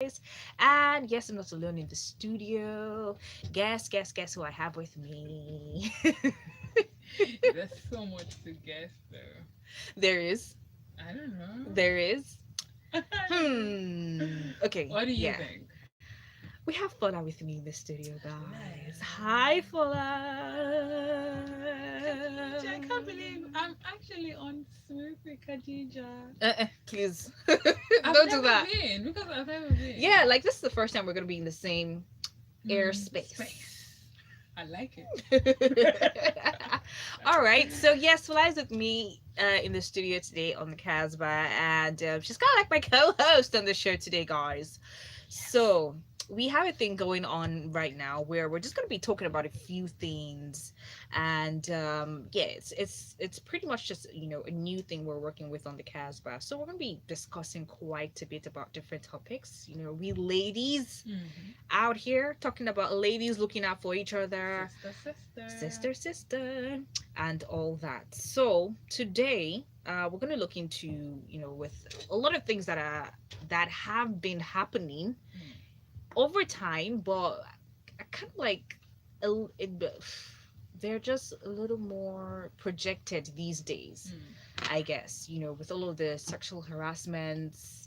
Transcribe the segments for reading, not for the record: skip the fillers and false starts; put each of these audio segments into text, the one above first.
And yes, I'm not alone in the studio. Guess who I have with me. There's so much to guess, though. There is. I don't know. There is. I don't know. Okay, What do you yeah. think? We have Fola with me in the studio, guys. Hello. Hi, Fola. Khadijah, I can't believe I'm actually on Smooth with Khadijah. Please. I've Don't do never that. been because I've never been. Yeah, like this is the first time we're gonna be in the same airspace. Space. I like it. All right, so yes, Feli's with me in the studio today on the Casbah, and she's kind of like my co-host on the show today, guys. Yes. So we have a thing going on right now where we're just going to be talking about a few things, and yeah, it's pretty much just a new thing we're working with on the Casbah. So we're going to be discussing quite a bit about different topics. We ladies Mm-hmm. out here talking about ladies looking out for each other, Sister, sister. sister, and all that. So today, we're gonna look into with a lot of things that have been happening Mm. over time, but I kind of like they're just a little more projected these days, Mm. I guess. With all of the sexual harassments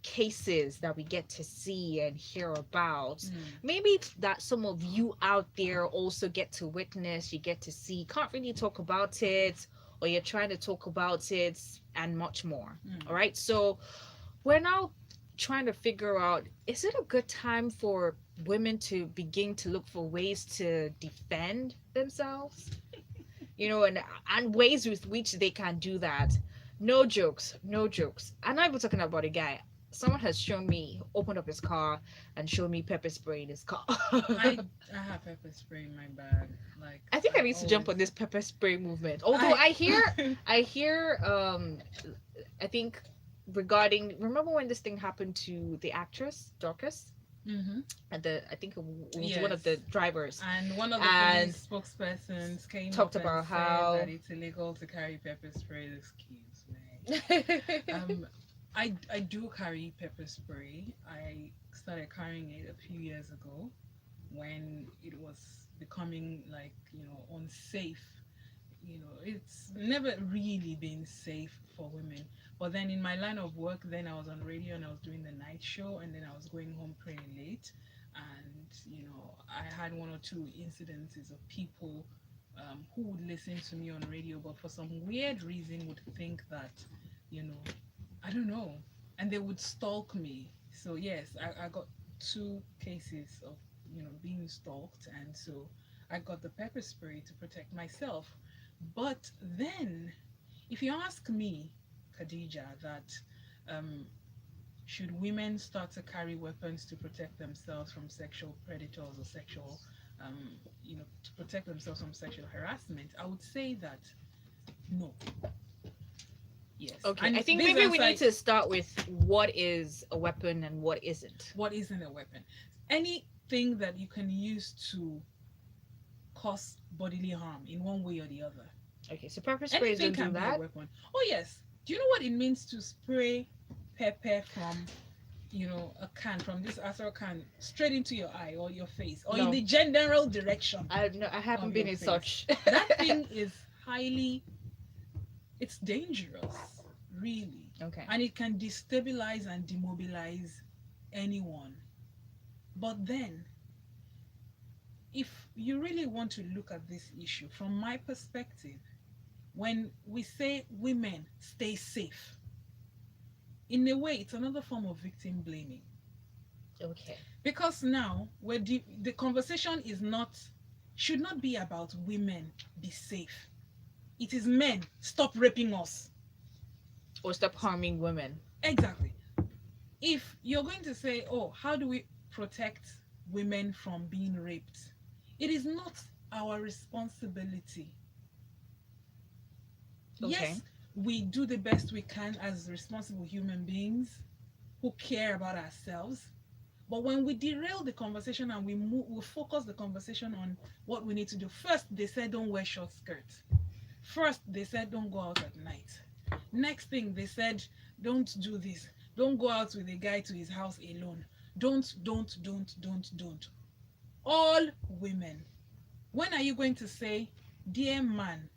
cases that we get to see and hear about, Mm. maybe that some of you out there also get to witness, you get to see, can't really talk about it, or you're trying to talk about it, and much more. All Mm. right, so we're now trying to figure out, is it a good time for women to begin to look for ways to defend themselves, and ways with which they can do that. No jokes, no jokes. I'm not even talking about a guy. Someone has shown me, opened up his car and showed me pepper spray in his car. I I have pepper spray in my bag. Like I think I I need to jump always. on this pepper spray movement. Although I. I hear I think regarding, remember when this thing happened to the actress Dorcas, Mm-hmm. at the, I think it was one of Yes. the drivers, And one of the and police spokespersons came talked up and about said that how it's illegal to carry pepper spray. Excuse me. okay. Um, I do carry pepper spray. I started carrying it a few years ago when it was becoming like unsafe. It's never really been safe for women. But then in my line of work, then I was on radio and I was doing the night show, and then I was going home pretty late, and I had one or two incidences of people who would listen to me on radio, but for some weird reason would think that you know I don't know, and they would stalk me. So yes, I got two cases of being stalked, and so I got the pepper spray to protect myself. But then, if you ask me, Khadijah, that um, should women start to carry weapons to protect themselves from sexual predators or sexual, to protect themselves from sexual harassment, I would say that no. Yes, I and think this maybe we answer, need to start with what is a weapon and what isn't. what isn't a weapon? Anything that you can use to cause bodily harm in one way or the other. Okay, so pepper sprays Anything don't do can be a that. weapon. Oh yes. Do you know what it means to spray pepper from a can, from this Astra can, straight into your eye or your face or in No, the general direction I no, I haven't of been your in face? such. That thing is highly, it's dangerous, really. Okay. And it can destabilize and demobilize anyone. But then, if you really want to look at this issue from my perspective, when we say women stay safe, in a way, it's another form of victim blaming. Okay. Because now, the conversation is not, should not be about women be safe. It is men stop raping us. Or stop harming women. Exactly. If you're going to say, oh, how do we protect women from being raped? It is not our responsibility. Okay. Yes, we do the best we can as responsible human beings who care about ourselves. But when we derail the conversation and we focus the conversation on what we need to do. First, they said don't wear short skirts. First, they said don't go out at night. Next thing, they said don't do this. Don't go out with a guy to his house alone. Don't. All women. When are you going to say, dear man,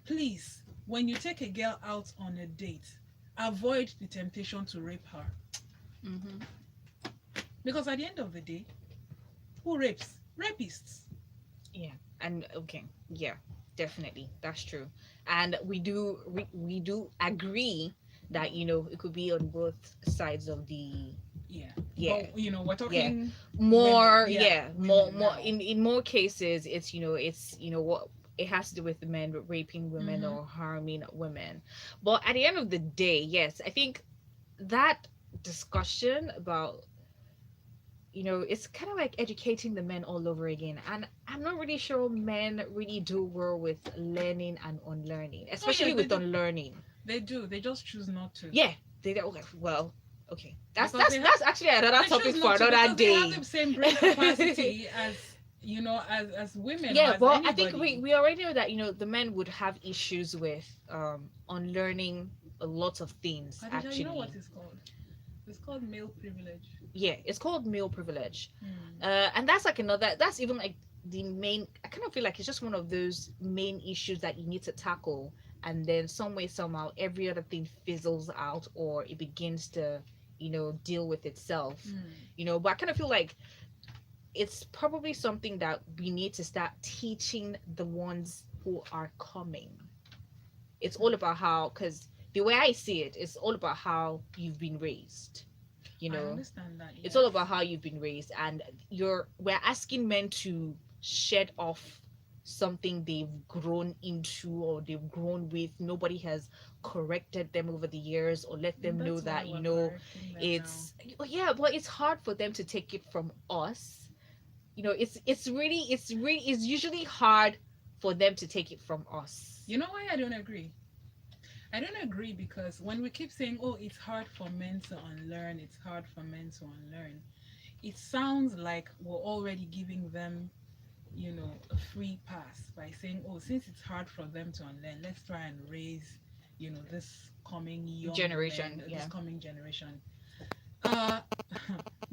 please, when you take a girl out on a date, avoid the temptation to rape her? Mm-hmm. Because at the end of the day, who rapes? Rapists. Yeah. And okay. Yeah. Definitely. That's true. And we do agree that it could be on both sides of the Yeah. yeah. But we're Yeah. talking women. More, Yeah, yeah, women more now. in more cases it's what it has to do with the men raping women Mm-hmm. or harming women. But at the end of the day, yes, I think that discussion about it's kind of like educating the men all over again, and I'm not really sure men really do well with learning and unlearning, Oh yeah, especially they with do. unlearning. They do. They just choose not to. Yeah, they don't. Okay, well, okay, that's Because that's they have that's actually another they choose topic for not to another because they have day. the same brain capacity as as women or Yeah, as well, I think we, anybody. we already know that the men would have issues with unlearning a lot of things Khadijah, you know what actually. it's called? It's called male privilege. Yeah, it's called male privilege. Hmm. And that's like that's even like the main. I kind of feel like it's just one of those main issues that you need to tackle, and then some way somehow every other thing fizzles out or it begins to deal with itself. Hmm. But I kind of feel like it's probably something that we need to start teaching the ones who are coming. It's all about how, because the way I see it, it's all about how you've been raised. you I know understand that, it's all yes. about how you've been raised, and we're asking men to shed off something they've grown into or they've grown with. Nobody has corrected them over the years or let them know That's why that we're correcting them now. it's yeah, but it's hard for them to take it from us. It's usually hard for them to take it from us. You know why I don't agree? I don't agree because when we keep saying, oh, it's hard for men to unlearn, it's hard for men to unlearn, it sounds like we're already giving them, a free pass by saying, oh, since it's hard for them to unlearn, let's try and raise, this coming young men, Generation, this yeah. coming generation. Uh,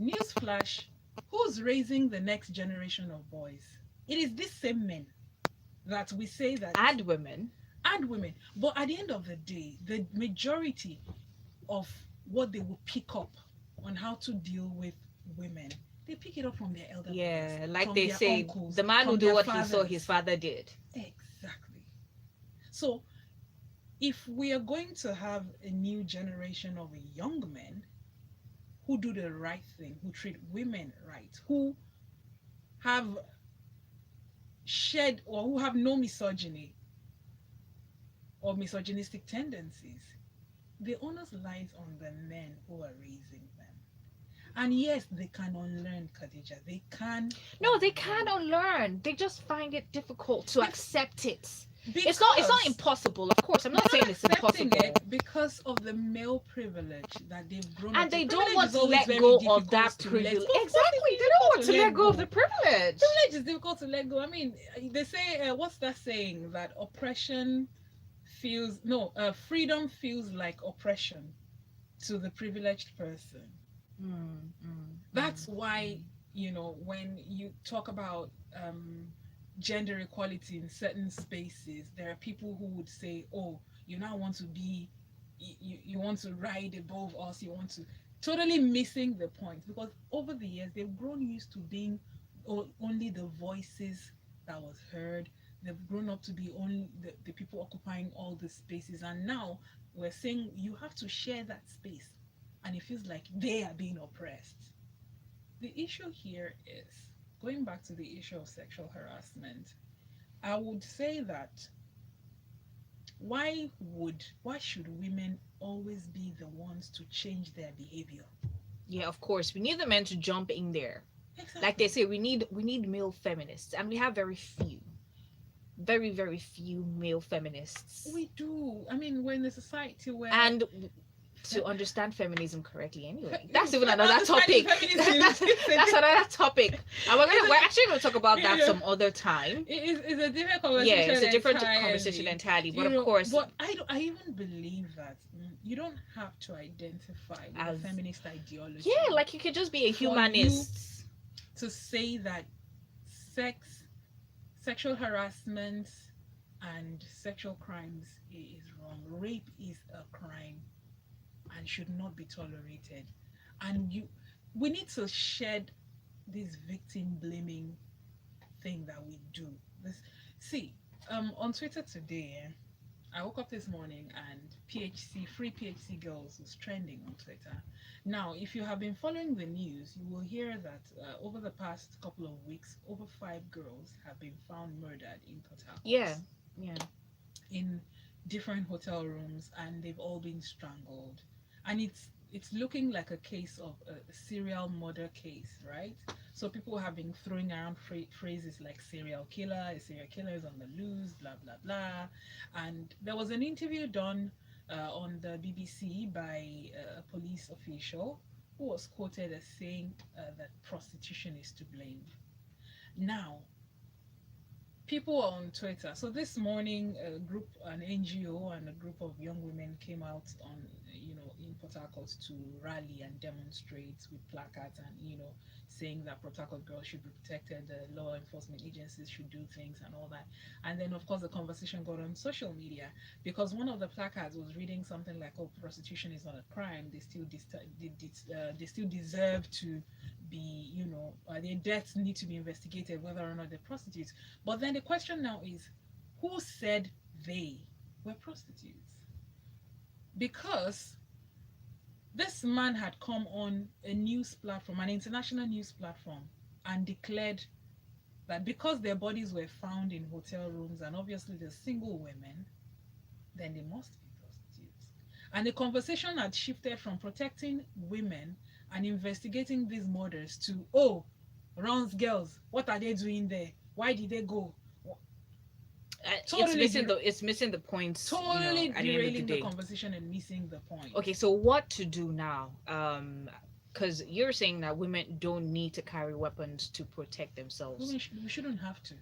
Newsflash, who's raising the next generation of boys? It is these same men that we say that, And women. and women. But at the end of the day, the majority of what they will pick up on how to deal with women, they pick it up from their elder brothers, Yeah, like from they their say, uncles, the man will from do their what he saw his fathers. father did. Exactly. So if we are going to have a new generation of young men who do the right thing, who treat women right, who have shed or who have no misogyny or misogynistic tendencies, the onus lies on the men who are raising them. And yes, they can unlearn, Khadija. They can No, they can't unlearn. unlearn. They just find it difficult to Bec- accept it. It's not because impossible, of course. I'm they're not saying not it's accepting impossible. it because of the male privilege that they've grown up And to. they don't Privilege want is to always let very go of difficult that to let. privilege. Of course, Exactly. They it's don't difficult want to to let let go of the go. privilege. Privilege is difficult to let go. I mean, they say, what's that saying? That oppression feels, no, freedom feels like oppression to the privileged person. Mm, mm, That's mm, why, mm. when you talk about gender equality in certain spaces, there are people who would say, oh, you now want to be, you want to ride above us, you want to, totally missing the point, because over the years they've grown used to being only the voices that was heard. They've grown up to be only the people occupying all the spaces, and now we're saying you have to share that space, and it feels like they are being oppressed. The issue here is, going back to the issue of sexual harassment, I would say that why should women always be the ones to change their behavior? Yeah, of course. We need the men to jump in there. Like they Exactly. say, we need male feminists, and we have very few, very very few male feminists. We do. I mean, we're in a society where And to understand feminism correctly anyway. Fe- That's even another Understanding topic. feminism that's, is that's another topic. And we're actually going to talk about that yeah, some other time. it's a different Yeah, conversation it's a different conversation entirely. entirely. But You of know, course, but I even believe that you don't have to identify with a as feminist yeah, ideology like you could just be a for you humanist. to say that sex, sexual harassment, and sexual crimes is wrong. Rape is a crime and should not be tolerated. And we need to shed this victim blaming thing that we do. This see on Twitter today. I woke up this morning and PHC, free PHC girls was trending on Twitter. Now, if you have been following the news, you will hear that over the past couple of weeks, over 5 girls have been found murdered in Port Harcourt Yeah, yeah, in different hotel rooms, and they've all been strangled. And it's looking like a case of a serial murder case, right? So people have been throwing around phrases like serial killer, a serial killer is on the loose, blah blah blah. And there was an interview done on the BBC by a police official who was quoted as saying that prostitution is to blame. Now, people on Twitter. So this morning, an NGO, and a group of young women came out in Port Harcourt to rally and demonstrate with placards and saying that Port Harcourt girls should be protected, the law enforcement agencies should do things and all that. And then, of course, the conversation got on social media because one of the placards was reading something like, "Oh, prostitution is not a crime. They still deserve to be, their deaths need to be investigated whether or not they're prostitutes." But then the question now is, who said they were prostitutes? Because this man had come on a news platform, an international news platform, and declared that because their bodies were found in hotel rooms and obviously they're single women, then they must be prostitutes. And the conversation had shifted from protecting women and investigating these murders to, oh, Ron's girls, what are they doing there? Why did they go? it's Totally, missing the points. totally At the end of the derailing the day. conversation and missing the point. Okay, so what to do now? Because you're saying that women don't need to carry weapons to protect themselves. We shouldn't have to.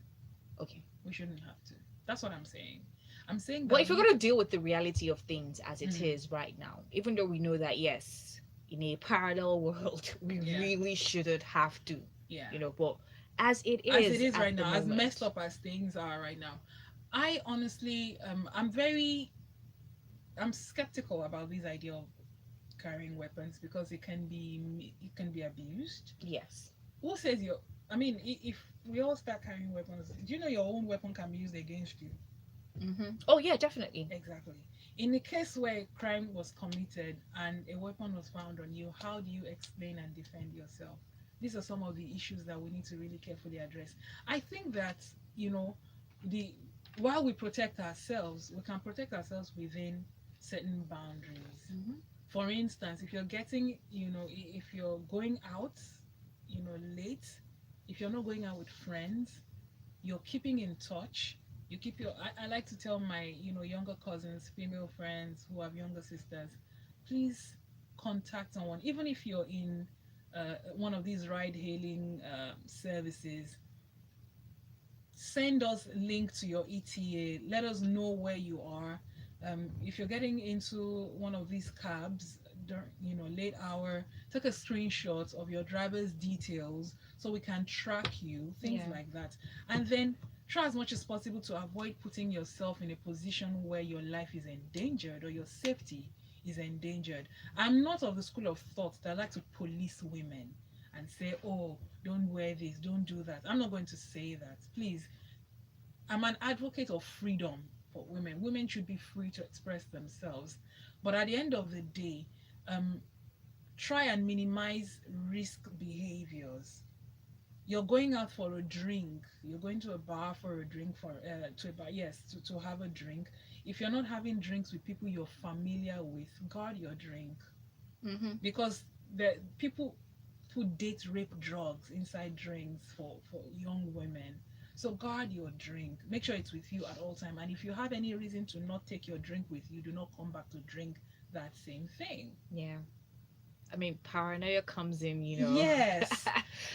Okay. We shouldn't have to. That's what I'm saying. I'm saying Well, that if you're we. going to deal with the reality of things as it Mm, is right now, even though we know that, yes, in a parallel world, we yeah, really shouldn't have to, yeah. but as it As it is is at right the now, as messed moment, up as things are right now, I honestly, I'm skeptical about this idea of carrying weapons because it can be abused. yes. Who says you? I mean, if we all start carrying weapons, do you know your own weapon can be used against you? Oh, yeah, definitely. Exactly. In the case where a crime was committed and a weapon was found on you, how do you explain and defend yourself? These are some of the issues that we need to really carefully address. I think that, you know, the while we protect ourselves, we can protect ourselves within certain boundaries. Hmm. For instance, if you're getting, if you're going out, late, if you're not going out with friends, you're keeping in touch. I like to tell my younger cousins, female friends who have younger sisters, please contact someone, even if you're in one of these ride hailing services. Send us a link to your ETA, let us know where you are. If you're getting into one of these cabs during late hour, take a screenshot of your driver's details so we can track you, things Yeah. like that. And then try as much as possible to avoid putting yourself in a position where your life is endangered or your safety is endangered. I'm not of the school of thought that like to police women and say, oh, don't wear this, don't do that. I'm not going to say that. Please, I'm an advocate of freedom for women. Women should be free to express themselves. But at the end of the day, um, try and minimize risk behaviors. You're going out for a drink, you're going to a bar for a drink, to a bar, yes, to have a drink. If you're not having drinks with people you're familiar with, guard your drink. Hmm. Because the people put date rape drugs inside drinks for young women. So guard your drink, make sure it's with you at all time. And if you have any reason to not take your drink with you, do not come back to drink that same thing. Yeah. I mean, paranoia comes in, Yes.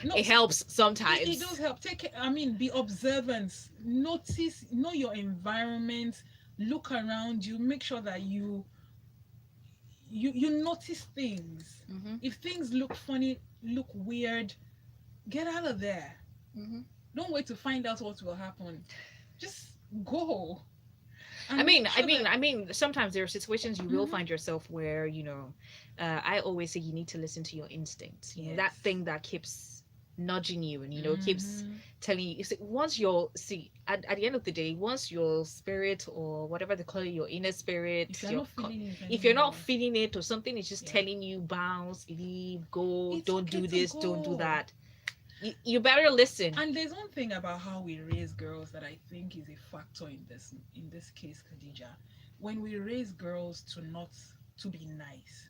No, it helps it does sometimes. help. I mean, be observant. Notice, know your environment. Look around you. Make sure that you notice things. Hmm. If things look funny, look weird, get out of there. Hmm. Don't wait to find out what will happen. Just go I and mean, make I sure mean, that. I mean, sometimes there are situations you will Mhm. find yourself where, I always say you need to listen to your instincts. That Yes. thing that keeps nudging you and, keeps Hmm. telling you. See, once you're, see, at the end of the day, once your spirit or whatever they call it, your inner If spirit, you're not feeling it if you're not anymore, feeling it or something is just yeah, telling you bounce, leave, go, it's don't okay do to this, don't do go. that. You better listen. And there's one thing about how we raise girls that I think is a factor in this case, Khadija. When we raise girls to not to be nice,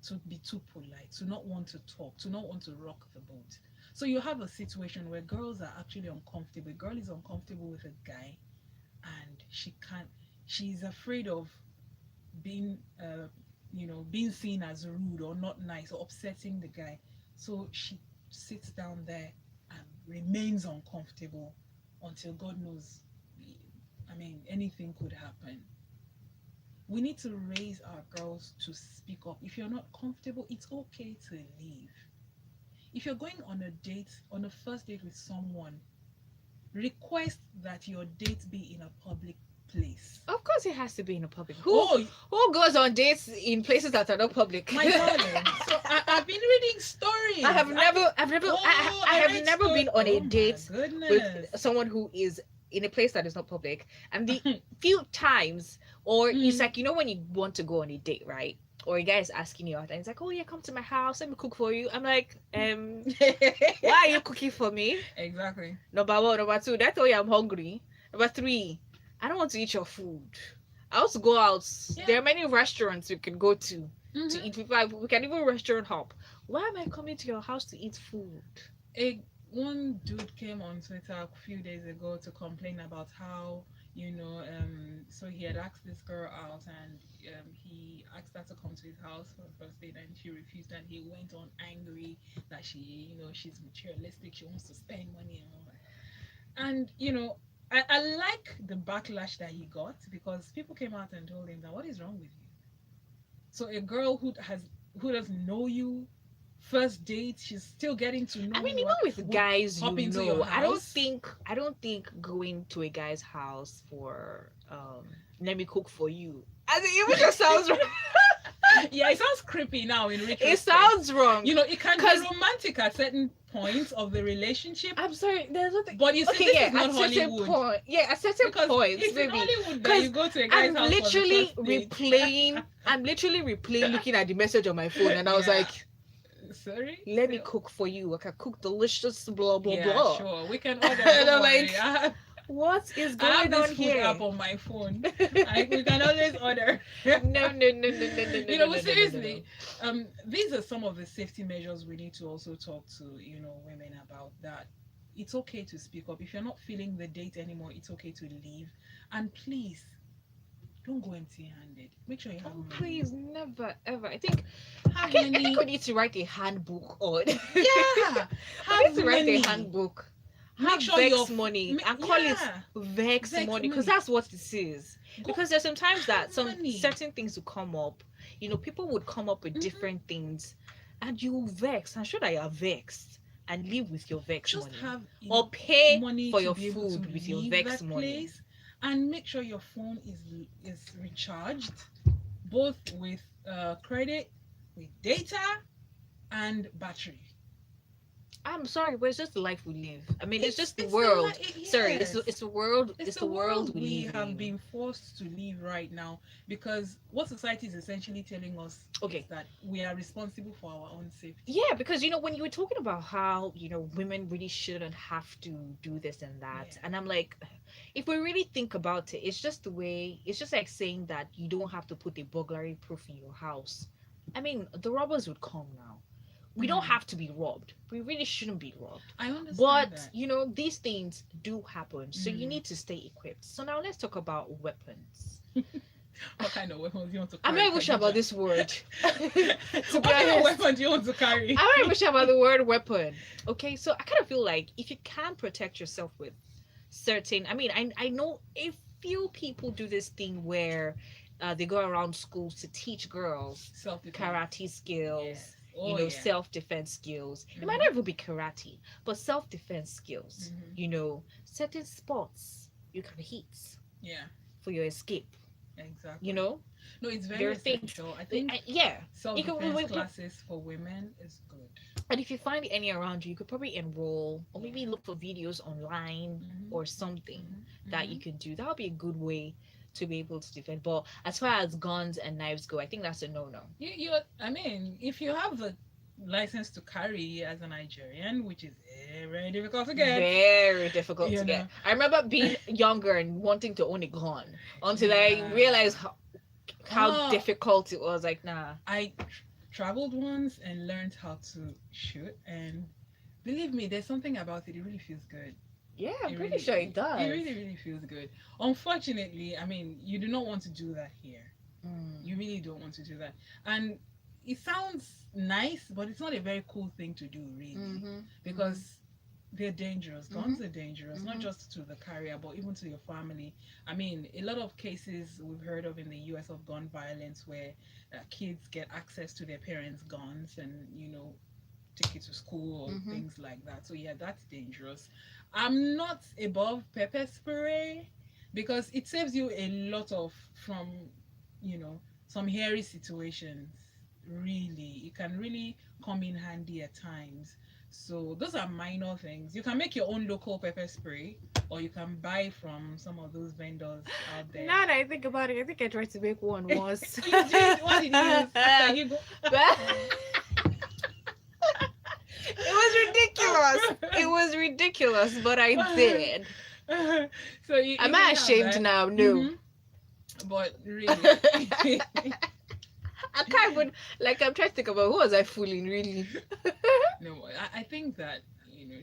to be too polite, to not want to talk, to not want to rock the boat. So you have a situation where girls are actually uncomfortable. A girl is uncomfortable with a guy, and she's afraid of being being seen as rude or not nice or upsetting the guy, so she sits down there and remains uncomfortable until God knows, I mean, anything could happen. We need to raise our girls to speak up. If you're not comfortable, it's okay to leave. If you're going on a date, on a first date with someone, request that your date be in a public place. Of course, it has to be in a public. Who Oh, who goes on dates in places that are not public? my darling. So I've been reading stories. I I have read never stories. been on a Oh my date with goodness. someone who is in a place that is not public. And the few times, or it's Mm. like, when you want to go on a date, right? Or a guy is asking you out and he's like, oh yeah, come to my house, let me cook for you. I'm like, why are you cooking for me? Exactly. Number one. Number two, that's why I'm hungry. Number three, I don't want to eat your food. I also go out. Yeah. There are many restaurants you can go to Hmm. eat. We can even restaurant hop. Why am I coming to your house to eat food? A One dude came on Twitter a few days ago to complain about how, so he had asked this girl out, and he asked her to come to his house for the first date, and she refused, and he went on angry that she's materialistic, she wants to spend money and all that. And I like the backlash that he got, because people came out and told him that, what is wrong with you? So a girl who doesn't know you, first date, she's still getting to I know mean, you, even with would guys, hop into your I don't house. think going to a guy's house for let me cook for you. I think even just sounds wrong. Yeah, it sounds creepy now in It retrospect. sounds wrong. It can be Cause romantic at certain points of the relationship, I'm sorry, there's nothing. but you see, Okay, this yeah, is not Hollywood. at certain Because points, it's in maybe. Hollywood that Because you go to a guy's house for the first date. I'm literally replaying, looking at the message on my phone, and I was Yeah. like, Sorry? let me cook for you. I can cook delicious, blah, blah, Yeah, blah. sure. We can order, And don't I'm worry. like, what is I have going this on food app here? on my phone. We can always order. No, no, no, no, no, no, no, no, But no, no, no, no. seriously, these are some of the safety measures we need to also talk to, women about, that it's okay to speak up. If you're not feeling the date anymore, it's okay to leave. And please, don't go empty-handed. Make sure you have Oh, money. please, never, ever. Have I think we money. need to write a handbook on. Yeah, We need have to write a money. handbook. Make Have sure vex money and call it yeah, vex vex money, because money. that's what this is. Go Because there's sometimes have that some money. certain things will come up. People would come up with Mhm. different things, and you will vex. I'm sure that you are vexed, and live with your vex Just money, have or enough pay money for to your be able to food with your leave vex that money. place, and make sure your phone is recharged, both with credit, with data, and battery. I'm sorry, but it's just the life we live. I mean, it's it's just the it's the world. Sorry, yes, it's the world. it's It's the the world world we we live have in. been forced to live right now, because what society is essentially telling us is Okay, that we are responsible for our own safety. yeah, because when you were talking about how women really shouldn't have to do this and that, Yeah. and I'm like, if we really think about it, it's just the way. It's just like saying that you don't have to put a burglary proof in your house. I mean, the robbers would come now. We don't Mm, have to be robbed. We really shouldn't be robbed. I understand But that. these things do happen, so you Mm. need to stay equipped. So now let's talk about weapons. What kind of weapons do you want to I'm not carry, even sure about Khadijah? this word. To What be kind of honest, weapon do you want to carry? I'm not even sure about the word weapon. Okay, so I kind of feel like if you can protect yourself with certain, I know a few people do this thing where they go around schools to teach girls Self-defense. karate Yes. skills, Oh yeah. self-defense skills. It might Mhm. not even be karate, but self-defense skills. Mhm. Certain spots you can hit Yeah. for your escape. You Exactly. know, No, it's there very are things. essential. I think Yeah, you can. self-defense classes for women is good. And if you find any around you, you could probably enroll or Yeah. maybe look for videos online Mhm. or something Mhm. that you Mhm. can do. That would be a good way to be able to defend. But as far as guns and knives go, I think that's a no-no. I mean, if you have the license to carry as a Nigerian, which is very difficult to get, Very difficult you to know. get. I remember being younger and wanting to own a gun until I Yeah. realized how Oh, difficult it was. Like, nah. I traveled once and learned how to shoot, and believe me, there's something about it. It really feels good. Yeah, I'm It pretty sure it does. really feels good. Unfortunately, I mean, you do not want to do that here. Mm. You really don't want to do that. And it sounds nice, but it's not a very cool thing to do, really, Mm-hmm. Mm-hmm. because they're dangerous. Mm-hmm. Guns are dangerous, not Mm-hmm. just to the carrier, but even to your family. I mean, a lot of cases we've heard of in the US of gun violence where kids get access to their parents' guns and, take it to school or Mm-hmm. things like that. So, yeah, that's dangerous. I'm not above pepper spray because it saves you a lot of from, you know, some hairy situations. Really, it can really come in handy at times. So those are minor things. You can make your own local pepper spray, or you can buy from some of those vendors out there. Now that I think about it, I think I tried to make one once. You did. What did you use after you go? But it was ridiculous. It was ridiculous, but I did. So Am you I can have ashamed that. now? No. Hmm. But really, I can't even, like, I'm trying to think about who was I fooling, really. no, I think that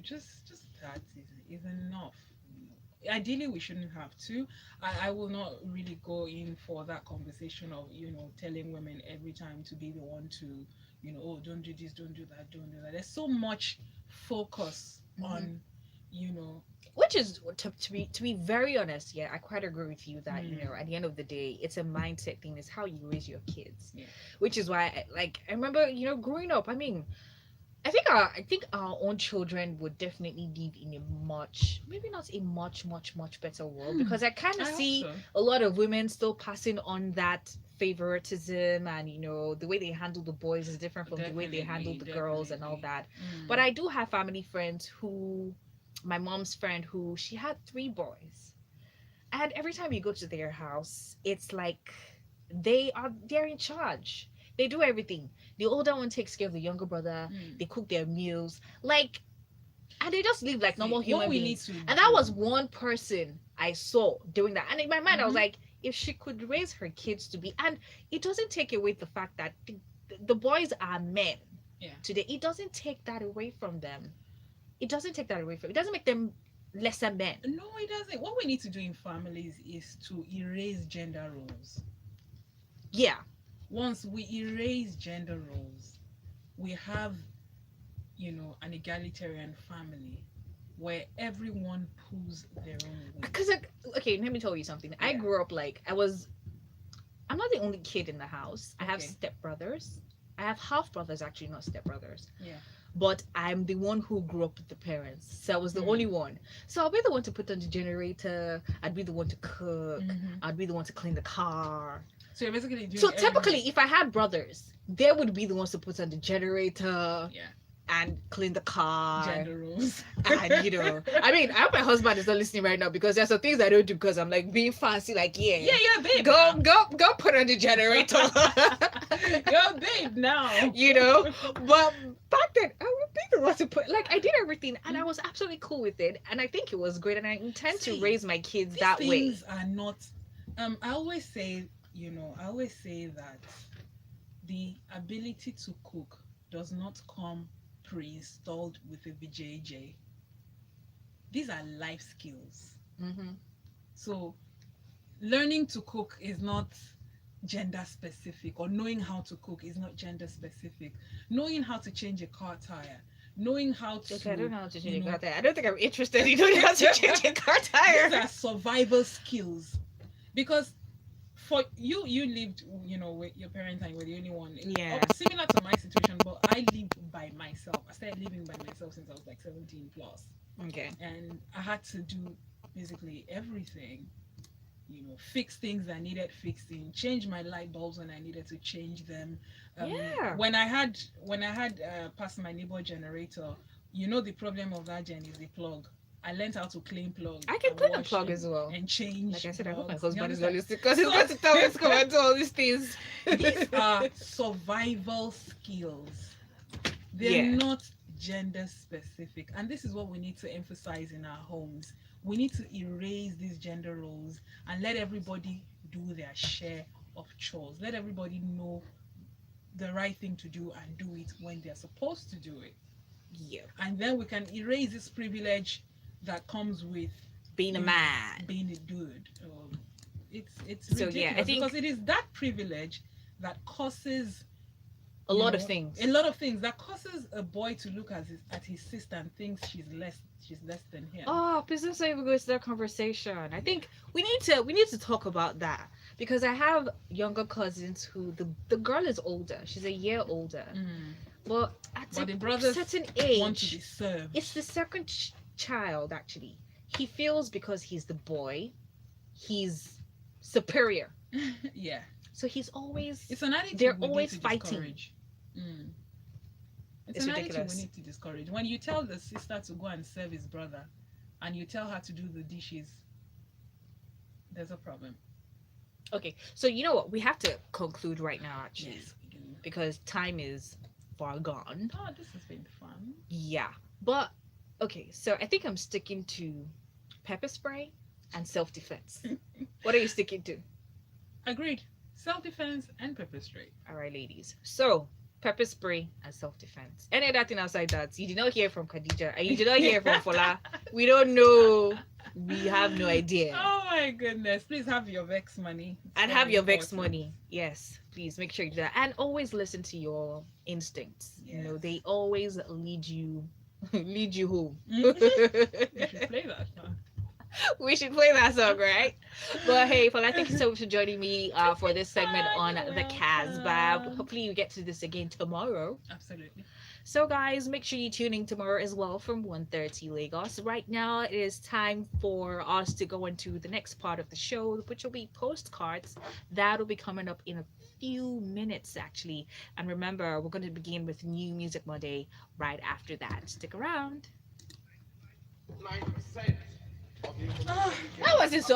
just that is enough. Ideally, we shouldn't have to. I will not really go in for that conversation of telling women every time to be the one to oh, don't do this, don't do that, don't do that. There's so much focus Mhm. on you know Which is to be very honest, yeah, I quite agree with you that mm, at the end of the day, it's a mindset thing. It's how you raise your kids, yeah. which is why, I remember, growing up. I mean, I think our own children would definitely live in a maybe not a much better world, Hmm. because I kind of I hope see so. a lot of women still passing on that favoritism, and the way they handle the boys is different from the way they handle Definitely, the girls and all definitely. that. But Mm. I do have family friends my mom's friend, who she had three boys, and every time you go to their house, it's like they're in charge. They do everything. The older one takes care of the younger brother. Mm. They cook their meals, like, and they just live like See, normal what human we need beings. to And that was do. one person I saw doing that. And in my mind, I was Mm-hmm. like, if she could raise her kids to be, and it doesn't take away the fact that the boys are men Yeah. today. It doesn't take that away from them. It doesn't take that away from. It doesn't make them lesser men. No, it doesn't. What we need to do in families is to erase gender roles. Yeah. Once we erase gender roles, we have, an egalitarian family where everyone pulls their own Because, weight. like, okay, let me tell you something. I Yeah. grew up like I'm not the only kid in the house. I have Okay. stepbrothers. I have half brothers, actually, not stepbrothers. Yeah. But I'm the one who grew up with the parents. So I was the only Mm. one. So I'll be the one to put on the generator. I'd be the one to cook. Mm-hmm. I'd be the one to clean the car. So you're basically So doing everything. typically, if I had brothers, they would be the ones to put on the generator Yeah. and clean the car. Gender roles. And I hope my husband is not listening right now, because there's some things I don't do because I'm like being fancy, like, yeah, Yeah, you're a babe go now. go put on the generator. You're a babe now. But back then I would be the one to put, like, I did everything, and I Mm. was absolutely cool with it, and I think it was great, and I intend to See, raise my kids these that way. things are not. I always say that the ability to cook does not come pre-installed with a VJJ. These are life skills. Hmm. So learning to cook is not. gender specific, or knowing how to cook is not gender specific. Knowing how to change a car tire, knowing how Okay, I don't to, know how to you change a know, car tire. I don't think I'm interested in knowing how to change a car tire. these are survival skills. Because for you, you lived, with your parents and you were the only one. Yeah. Similar to my situation, but I lived by myself. I started living by myself since I was like 17 plus. Okay. And I had to do basically everything, fix things that needed fixing, change my light bulbs when I needed to change them. Yeah. When I had passed my neighbor generator, the problem of that gen is the plug. I learned how to clean plugs I can and clean a wash plug as well. and change Like I said, I hope my plugs. You husband is not understand? listening because he's So going to tell me to come and do all these things. these are survival skills. They're Yeah. not gender specific. And this is what we need to emphasize in our homes. We need to erase these gender roles and let everybody do their share of chores. Let everybody know the right thing to do and do it when they're supposed to do it. Yeah. And then we can erase this privilege that comes with, Being a man. being a dude. It's So yeah, I ridiculous, think because it is that privilege that causes a lot of things. a lot of things that causes a boy to look at his sister and thinks she's less than him. Oh, please don't say even go to that conversation. I think we need to talk about that because I have younger cousins who the girl is older. She's a year older, Mm. but at But the a brothers certain want to be age, served. it's the second child actually. He feels because he's the boy, he's superior. Yeah, So he's always it's an attitude they're we need always to fighting. discourage. Mm. It's It's an attitude ridiculous. we need to discourage. When you tell the sister to go and serve his brother, and you tell her to do the dishes, there's a problem. Okay, so you know what? We have to conclude right now actually Yes, we do. because time is far gone. Oh, this has been fun. Yeah. But okay, so I think I'm sticking to pepper spray and self-defense. What are you sticking to? Agreed. Self-defense and pepper spray. All right, ladies. So, pepper spray and self-defense. Any other thing outside that, you did not hear from Khadijah and you did not hear from Fola. We don't know. We have no idea. Oh my goodness. Please have your Vex money. It's And very have your Vex important. money. Yes, please make sure you do that. And always listen to your instincts. You know, Yes. they always lead you lead you home. You should play that song. We should play that song, right? But hey, Fola, thank you so much for joining me for this segment Oh, on you're the Kazah. welcome. Hopefully, we get to do this again tomorrow. Absolutely. So, guys, make sure you tune in tomorrow as well from 1:30 Lagos. Right now, it is time for us to go into the next part of the show, which will be postcards. That'll be coming up in a few minutes, actually. And remember, we're going to begin with New Music Monday right after that. Stick around. 9% of the Ah. information we That wasn't so